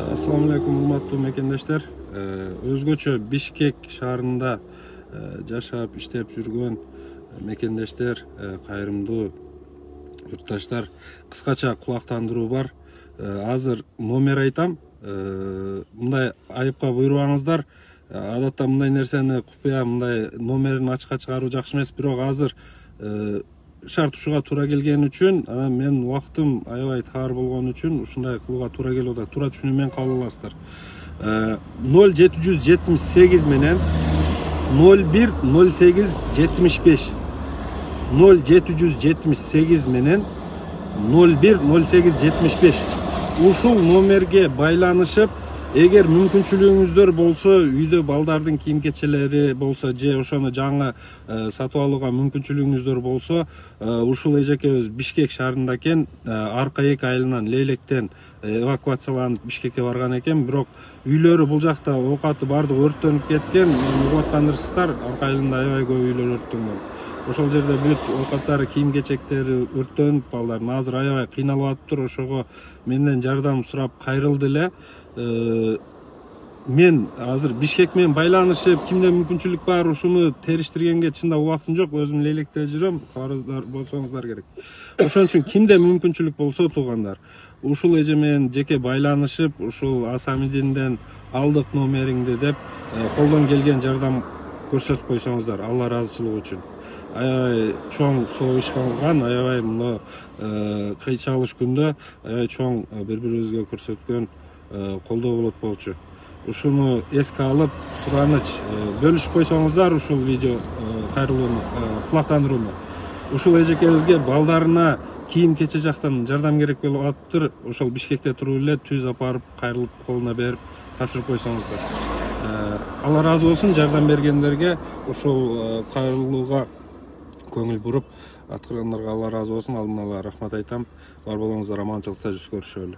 Assalamu alaikum урматтуу мекендештер. Өзгөчө Бишкек шаарында жашап иштеп жүргөн мекендештер, кайрымдуу журтташтар, кыскача кулактандыруу бар. Азыр номер айтам. Мындай айыпка буйрубаңыздар. Адатта мындай нерсени купуя мындай номерин ачыкка чыгаруу жакшы эмес, бирок азыр шарт ушуга туура келген үчүн, мен убактым аябай таар болгон үчүн ушундай кылууга туура келип атат. Туура түшүнүү кабыл аласыздар. 0778 менен 01 08 75 0778 менен 01 08 75 ушул номерге байланышып, эгер мүмкүнчүлүгүңүздөр болсо, үйдө балдардын кийим кечелери болсо, же ошону жаңы сатып алууга мүмкүнчүлүгүңүздөр болсо, ушул эжекебиз Бишкек шаарында экен, арка эки айылынан Лейлектен эвакуацияланып Бишкекке барган экен, бирок үйлөрү бул жакта оокаты бардыгы өрттөнүп кеткен. Угуп аткандырсыздар, арка айылында аябай көп үйлөр өрттөнгөн. Ошол жерде бүт оокаттары, кийим кечектери өрттөнүп, балдардын азыр аябай кыйналып атыптыр. Ошого менден жардам сурап кайрылды эле. Мен азыр Бишкек менен байланышып, кимде мүмкүнчүлүк бар, ушуну териштиргенге чында убактым жок. Өзүм Лейлекте жүрөм, каарыздар болсоңуздар керек. Ошон үчүн кимде мүмкүнчүлүк болсо, туугандар, ушул эже менен жеке байланышып, ушул Асамидинден алдык номериңди деп, колдон келген жардам көрсөтүп койсоңуздар, Алла ыраазычылыгы үчүн. Аябай чоң согуш калган, аябай мына кыйчалыш күндө аябай чоң бири-бирибизге көрсөткөн колдоо болот болчу. Ушуну эске алып, сураныч бөлүшүп койсоңуздар ушул видео кайрылууну, кулактандырууну. Ушул эжекебизге балдарына кийим кече жактан жардам керек болуп атыптыр. Ошол Бишкекте туруп эле түз апарып, кайрылып колуна берип тапшырып койсоңуздар. Алла разы болсун жардам бергендерге, ушул кайрылууга көңүл буруп аткаргандарга Алла разы болсун. Алдын ала рахмат айтам. Бар болуңуздар аманчылыкта жүз көрүшөлү.